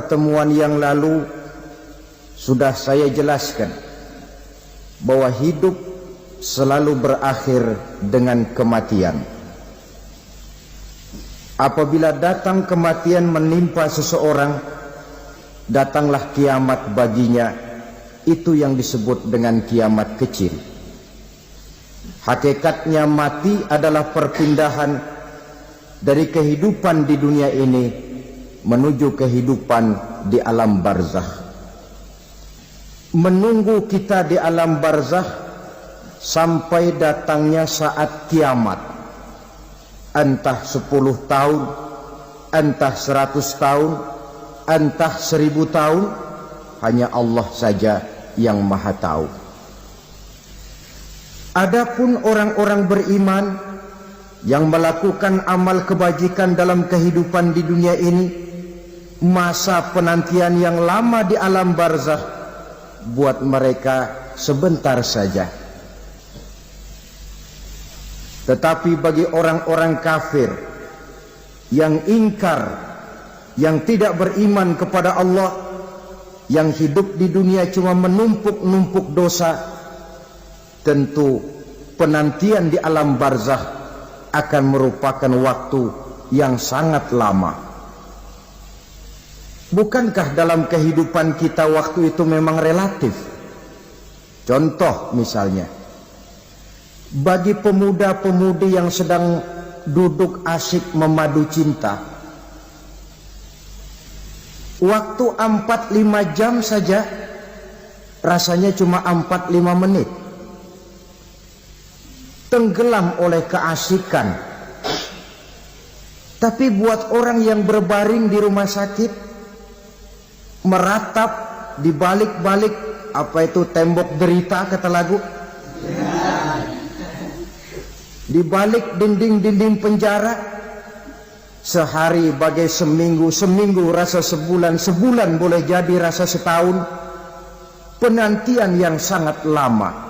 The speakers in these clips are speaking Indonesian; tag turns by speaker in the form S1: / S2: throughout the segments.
S1: pertemuan yang lalu sudah saya jelaskan bahwa hidup selalu berakhir dengan kematian. Apabila datang kematian menimpa seseorang, datanglah kiamat baginya. Itu yang disebut dengan kiamat kecil. Hakikatnya mati adalah perpindahan dari kehidupan di dunia ini menuju kehidupan di alam barzakh. Menunggu kita di alam barzakh sampai datangnya saat kiamat, entah 10 tahun, entah 100 tahun, entah 1000 tahun, hanya Allah saja yang maha tahu. Adapun orang-orang beriman yang melakukan amal kebajikan dalam kehidupan di dunia ini, masa penantian yang lama di alam barzakh buat mereka sebentar saja. Tetapi bagi orang-orang kafir yang ingkar, yang tidak beriman kepada Allah, yang hidup di dunia cuma menumpuk-numpuk dosa, tentu penantian di alam barzakh akan merupakan waktu yang sangat lama. Bukankah dalam kehidupan kita waktu itu memang relatif? Contoh misalnya, bagi pemuda-pemudi yang sedang duduk asyik memadu cinta, waktu 4-5 jam saja rasanya cuma 4-5 menit. Tenggelam oleh keasikan. Tapi buat orang yang berbaring di rumah sakit, meratap di balik-balik apa itu tembok derita kata lagu, di balik dinding-dinding penjara, sehari bagai seminggu, seminggu rasa sebulan, sebulan boleh jadi rasa setahun. Penantian yang sangat lama.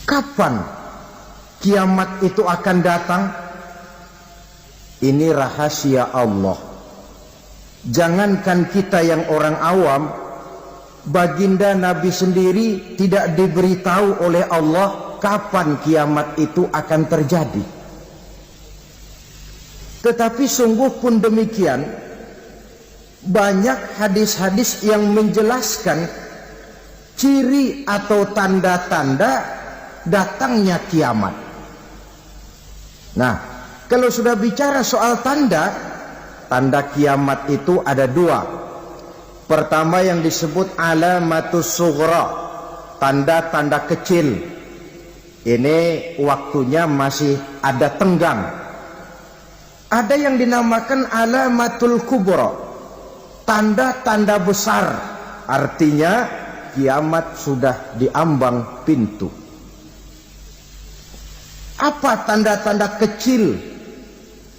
S1: Kapan kiamat itu akan datang? Ini rahasia Allah. Jangankan kita yang orang awam, baginda Nabi sendiri tidak diberitahu oleh Allah kapan kiamat itu akan terjadi. Tetapi sungguh pun demikian, banyak hadis-hadis yang menjelaskan ciri atau tanda-tanda datangnya kiamat. Nah, kalau sudah bicara soal tanda kiamat itu ada 2. Pertama yang disebut alamatus sughra, tanda-tanda kecil. Ini waktunya masih ada tenggang. Ada yang dinamakan alamatul kubra, tanda-tanda besar. Artinya kiamat sudah diambang pintu. Apa tanda-tanda kecil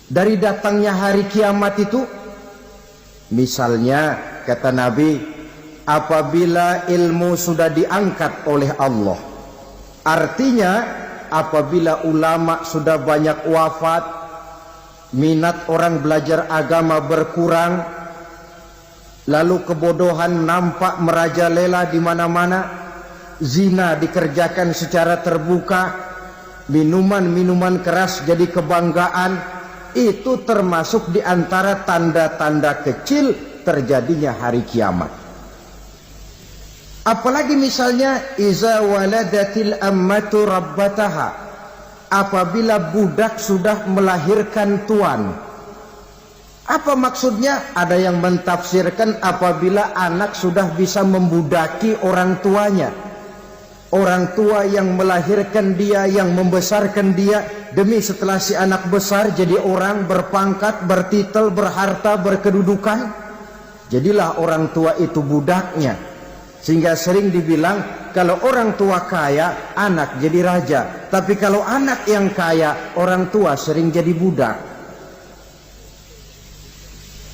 S1: dari datangnya hari kiamat itu? Misalnya kata Nabi, apabila ilmu sudah diangkat oleh Allah, artinya apabila ulama sudah banyak wafat, minat orang belajar agama berkurang, lalu kebodohan nampak merajalela di mana-mana, zina dikerjakan secara terbuka, minuman-minuman keras jadi kebanggaan. Itu termasuk di antara tanda-tanda kecil terjadinya hari kiamat. Apalagi misalnya iza waladatil ammatu rabbataha, apabila budak sudah melahirkan tuan. Apa maksudnya? Ada yang mentafsirkan apabila anak sudah bisa membudaki orang tuanya. Orang tua yang melahirkan dia, yang membesarkan dia, demi setelah si anak besar jadi orang berpangkat, bertitel, berharta, berkedudukan, jadilah orang tua itu budaknya. Sehingga sering dibilang kalau orang tua kaya, anak jadi raja. Tapi kalau anak yang kaya, orang tua sering jadi budak.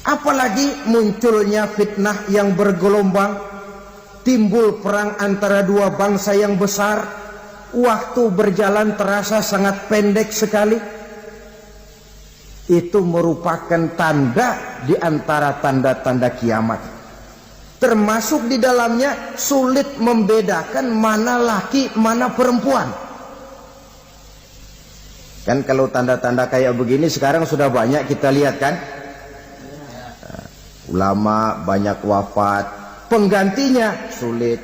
S1: Apalagi munculnya fitnah yang bergelombang, timbul perang antara dua bangsa yang besar, waktu berjalan terasa sangat pendek sekali. Itu merupakan tanda di antara tanda-tanda kiamat. Termasuk di dalamnya sulit membedakan mana laki, mana perempuan. Kan kalau tanda-tanda kayak begini sekarang sudah banyak kita lihat kan. Ulama banyak wafat, penggantinya sulit.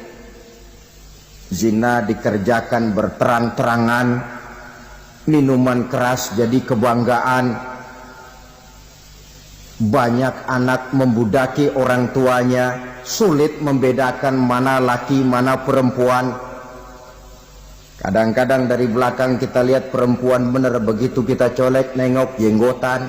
S1: Zina dikerjakan berterang-terangan, minuman keras jadi kebanggaan. Banyak anak membudaki orang tuanya, sulit membedakan mana laki mana perempuan. Kadang-kadang dari belakang kita lihat perempuan bener, begitu kita colek nengok jenggotan.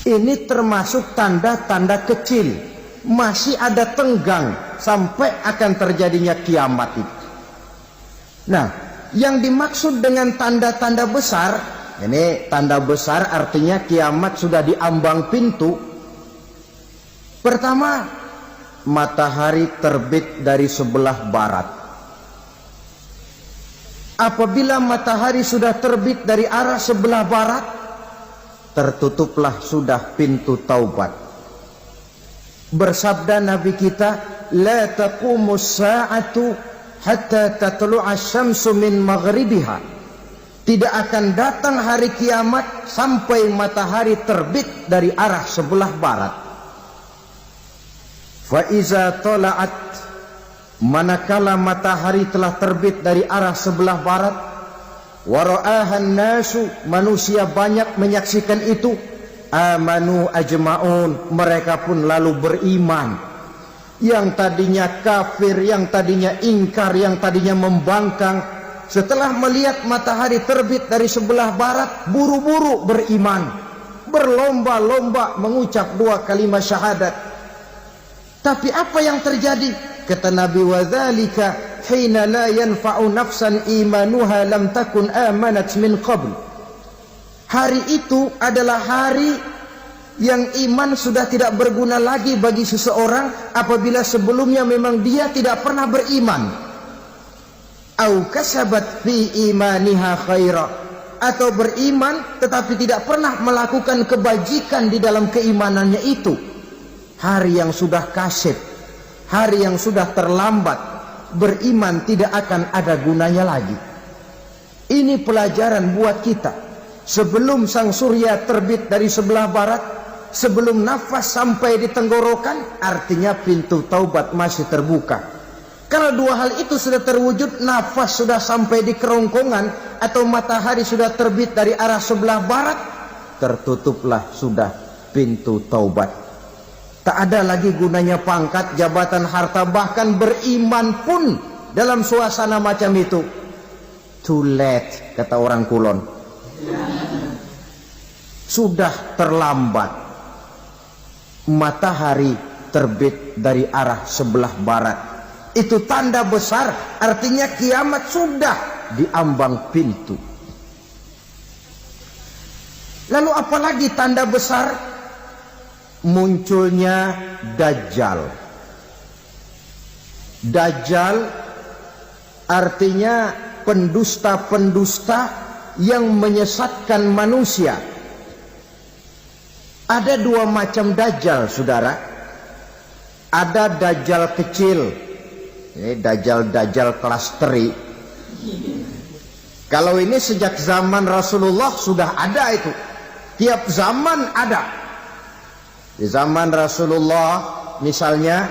S1: Ini termasuk tanda-tanda kecil, masih ada tenggang sampai akan terjadinya kiamat itu. Nah, yang dimaksud dengan tanda-tanda besar, ini tanda besar artinya kiamat sudah di ambang pintu. Pertama, matahari terbit dari sebelah barat. Apabila matahari sudah terbit dari arah sebelah barat, tertutuplah sudah pintu taubat. Bersabda Nabi kita, la taqumus sa'atu hatta tatlu'a syamsu min maghribiha. Tidak akan datang hari kiamat sampai matahari terbit dari arah sebelah barat. Fa iza tala'at, manakala matahari telah terbit dari arah sebelah barat, wa ra'ahan nasu, manusia banyak menyaksikan itu, amanu ajma'un, mereka pun lalu beriman. Yang tadinya kafir, yang tadinya ingkar, yang tadinya membangkang, setelah melihat matahari terbit dari sebelah barat, buru-buru beriman, berlomba-lomba mengucap 2 kalimat syahadat. Tapi apa yang terjadi? Kata Nabi, wadzalika hina la yanfa'u nafsan imanuha lam takun amanat min qabl. Hari itu adalah hari yang iman sudah tidak berguna lagi bagi seseorang apabila sebelumnya memang dia tidak pernah beriman. Au kasabat fi imaniha khaira, atau beriman tetapi tidak pernah melakukan kebajikan di dalam keimanannya itu. Hari yang sudah kasib, hari yang sudah terlambat, beriman tidak akan ada gunanya lagi. Ini pelajaran buat kita. Sebelum sang surya terbit dari sebelah barat, sebelum nafas sampai di tenggorokan, artinya pintu taubat masih terbuka. Kalau 2 hal itu sudah terwujud, nafas sudah sampai di kerongkongan atau matahari sudah terbit dari arah sebelah barat, tertutuplah sudah pintu taubat. Tak ada lagi gunanya pangkat, jabatan, harta, bahkan beriman pun dalam suasana macam itu. Too late, kata orang Kulon. Sudah terlambat. Matahari terbit dari arah sebelah barat. Itu tanda besar, artinya kiamat sudah di ambang pintu. Lalu apalagi tanda besar? Munculnya Dajjal. Dajjal artinya pendusta-pendusta yang menyesatkan manusia. Ada 2 macam Dajjal, saudara. Ada Dajjal kecil, ini Dajjal kelas teri. Kalau ini sejak zaman Rasulullah sudah ada itu. Tiap zaman ada. Di zaman Rasulullah misalnya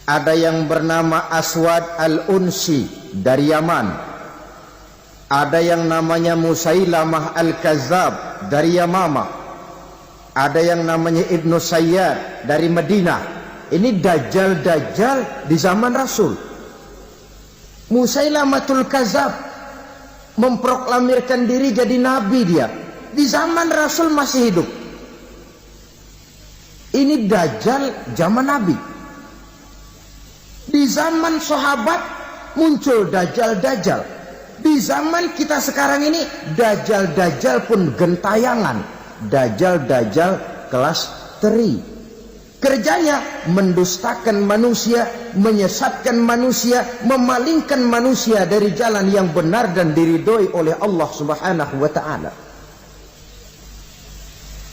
S1: ada yang bernama Aswad al-Unsi dari Yaman. Ada yang namanya Musailamah al-Kazzab dari Yamama. Ada yang namanya Ibnu Sayyad dari Madinah. Ini Dajjal-Dajjal di zaman Rasul. Musailamatul Kazzab memproklamirkan diri jadi nabi dia. Di zaman Rasul masih hidup. Ini Dajjal zaman Nabi. Di zaman sahabat muncul Dajjal-Dajjal. Di zaman kita sekarang ini Dajjal-Dajjal pun gentayangan. Dajjal-Dajjal kelas teri. Kerjanya mendustakan manusia, menyesatkan manusia, memalingkan manusia dari jalan yang benar dan diridhoi oleh Allah Subhanahu wa taala.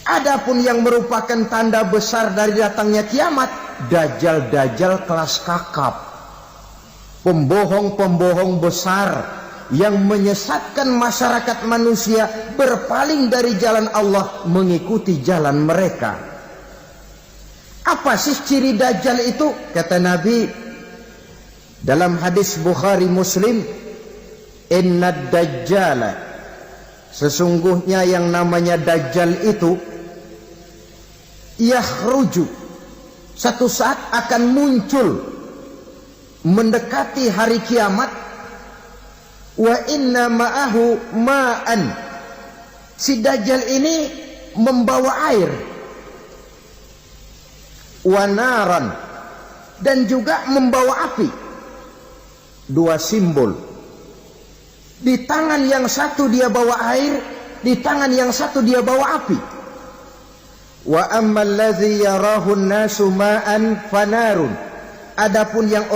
S1: Adapun yang merupakan tanda besar dari datangnya kiamat, dajjal-dajjal kelas kakap, pembohong-pembohong besar yang menyesatkan masyarakat manusia berpaling dari jalan Allah mengikuti jalan mereka. Apa sih ciri dajjal itu? Kata Nabi dalam hadis Bukhari Muslim, innad dajjala, sesungguhnya yang namanya dajjal itu yakhruju, satu saat akan muncul mendekati hari kiamat, wa inna ma'ahu ma'an, si dajjal ini membawa air, wanaran, dan juga membawa api. Dua simbol. Di tangan yang satu dia bawa air, di tangan yang satu dia bawa api. Wa ammal ladzi yarahu an-nasu ma'an fanarun, adapun yang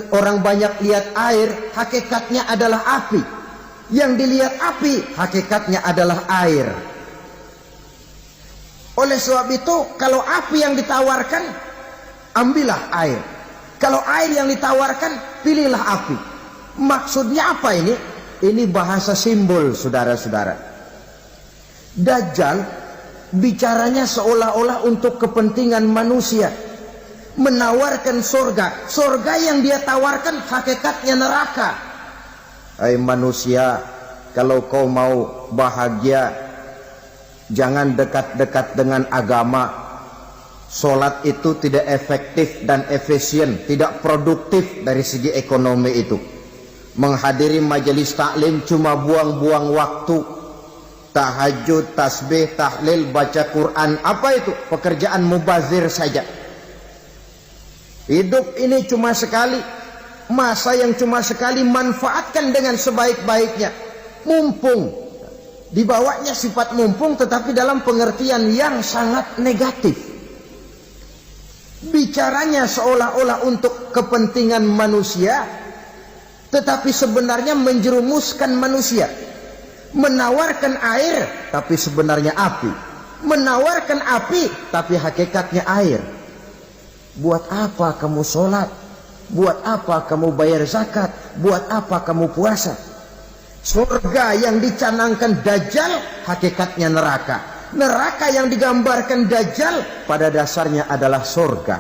S1: orang banyak lihat air, hakikatnya adalah api. Yang dilihat api, hakikatnya adalah air. Oleh sebab itu, kalau api yang ditawarkan, ambillah air. Kalau air yang ditawarkan, pilihlah api. Maksudnya apa ini? Ini bahasa simbol, saudara-saudara. Dajjal bicaranya seolah-olah untuk kepentingan manusia, menawarkan surga. Surga yang dia tawarkan hakikatnya neraka. Hai manusia, kalau kau mau bahagia, jangan dekat-dekat dengan agama. Sholat itu tidak efektif dan efisien, tidak produktif dari segi ekonomi itu. Menghadiri majelis taklim cuma buang-buang waktu. Tahajud, tasbih, tahlil, baca Quran, apa itu? Pekerjaan mubazir saja. Hidup ini cuma sekali, masa yang cuma sekali, manfaatkan dengan sebaik-baiknya. Mumpung. Dibawanya sifat mumpung, tetapi dalam pengertian yang sangat negatif. Bicaranya seolah-olah untuk kepentingan manusia, tetapi sebenarnya menjerumuskan manusia. Menawarkan air, tapi sebenarnya api. Menawarkan api, tapi hakikatnya air. Buat apa kamu sholat? Buat apa kamu bayar zakat? Buat apa kamu puasa? Surga yang dicanangkan dajjal, hakikatnya neraka. Neraka yang digambarkan dajjal, pada dasarnya adalah surga.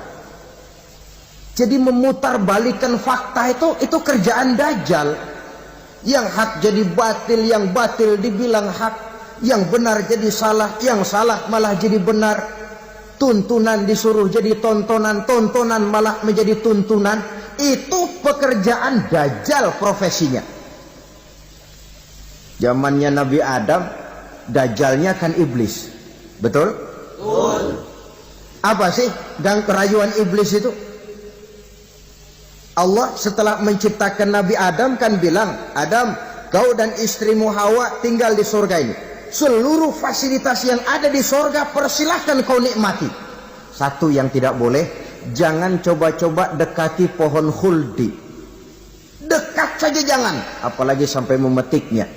S1: Jadi memutarbalikkan fakta itu kerjaan dajjal. Yang hak jadi batil, yang batil dibilang hak, yang benar jadi salah, yang salah malah jadi benar. Tuntunan disuruh jadi tontonan, tontonan malah menjadi tuntunan. Itu pekerjaan dajjal profesinya. Zamannya Nabi Adam, dajjalnya kan iblis. Betul? Betul. Apa sih gang kerayuan iblis itu? Allah setelah menciptakan Nabi Adam kan bilang, Adam, kau dan istrimu Hawa tinggal di surga ini. Seluruh fasilitas yang ada di surga persilahkan kau nikmati. Satu yang tidak boleh, jangan coba-coba dekati pohon khuldi. Dekat saja jangan, apalagi sampai memetiknya.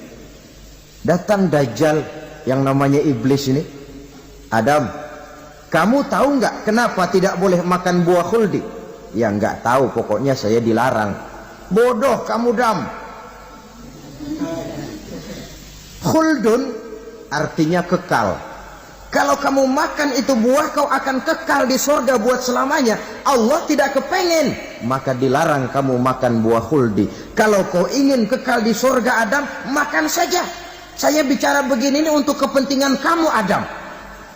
S1: Datang dajjal yang namanya iblis ini. Adam, kamu tahu nggak kenapa tidak boleh makan buah khuldi? Ya nggak tahu, pokoknya saya dilarang. Bodoh kamu Dam. Khuldun artinya kekal. Kalau kamu makan itu buah, kau akan kekal di surga buat selamanya. Allah tidak kepengen, maka dilarang kamu makan buah khuldi. Kalau kau ingin kekal di surga Adam, makan saja. Saya bicara begini ini untuk kepentingan kamu Adam.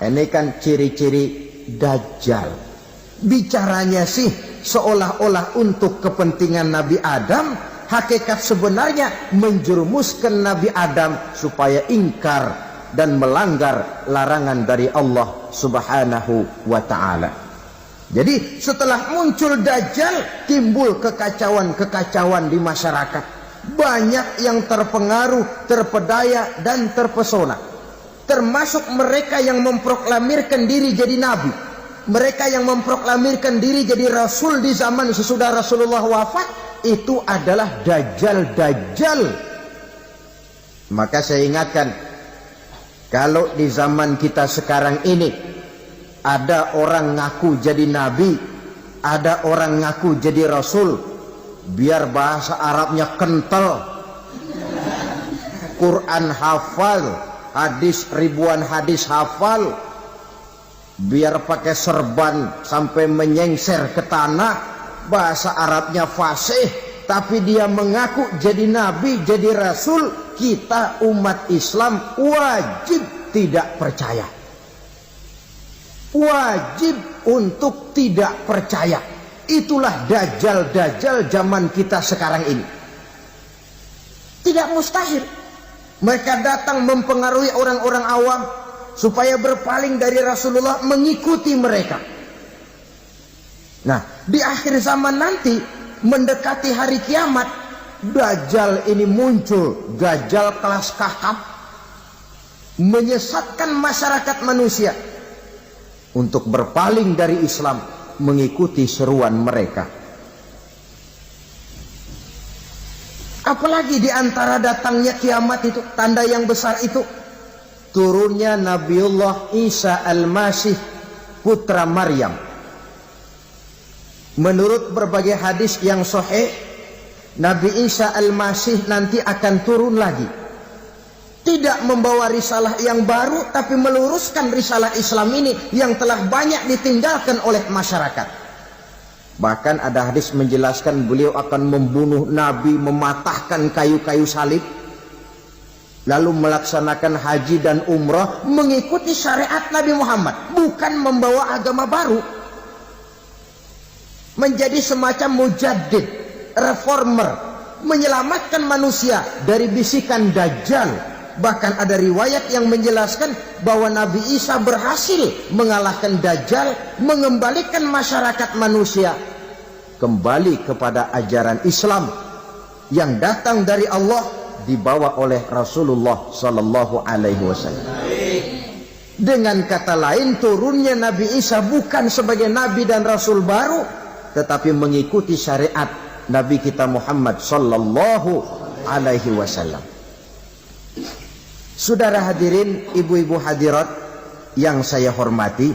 S1: Ini kan ciri-ciri dajjal. Bicaranya sih seolah-olah untuk kepentingan Nabi Adam, hakikat sebenarnya menjerumuskan Nabi Adam supaya ingkar dan melanggar larangan dari Allah Subhanahu wa ta'ala. Jadi setelah muncul dajjal, timbul kekacauan-kekacauan di masyarakat. Banyak yang terpengaruh, terpedaya dan terpesona. Termasuk mereka yang memproklamirkan diri jadi nabi. mereka yang memproklamirkan diri jadi rasul di zaman sesudah Rasulullah wafat, itu adalah dajjal-dajjal. Maka saya ingatkan, kalau di zaman kita sekarang ini ada orang ngaku jadi nabi, ada orang ngaku jadi rasul, biar bahasa Arabnya kental, Quran hafal, hadis ribuan hadis hafal, biar pakai serban sampai menyengser ke tanah, bahasa Arabnya fasih, tapi dia mengaku jadi nabi, jadi rasul, kita umat Islam wajib tidak percaya. Wajib untuk tidak percaya. Itulah dajjal-dajjal zaman kita sekarang ini. Tidak mustahil mereka datang mempengaruhi orang-orang awam supaya berpaling dari Rasulullah, mengikuti mereka. Nah, di akhir zaman nanti, mendekati hari kiamat, dajjal ini muncul, dajjal kelas kakap, menyesatkan masyarakat manusia untuk berpaling dari Islam, mengikuti seruan mereka. Apalagi di antara datangnya kiamat itu, tanda yang besar itu, turunnya Nabiullah Isa Al-Masih, putra Maryam. Menurut berbagai hadis yang sahih, Nabi Isa Al-Masih nanti akan turun lagi. Tidak membawa risalah yang baru, tapi meluruskan risalah Islam ini yang telah banyak ditinggalkan oleh masyarakat. Bahkan ada hadis menjelaskan beliau akan membunuh Nabi, mematahkan kayu-kayu salib, lalu melaksanakan haji dan umrah mengikuti syariat Nabi Muhammad, bukan membawa agama baru. Menjadi semacam mujaddid, reformer, menyelamatkan manusia dari bisikan dajjal. Bahkan ada riwayat yang menjelaskan bahwa Nabi Isa berhasil mengalahkan dajjal, mengembalikan masyarakat manusia kembali kepada ajaran Islam yang datang dari Allah, dibawa oleh Rasulullah sallallahu alaihi wasallam. Dengan kata lain, turunnya Nabi Isa bukan sebagai nabi dan rasul baru, tetapi mengikuti syariat Nabi kita Muhammad sallallahu alaihi wasallam. Saudara hadirin, ibu-ibu hadirat yang saya hormati,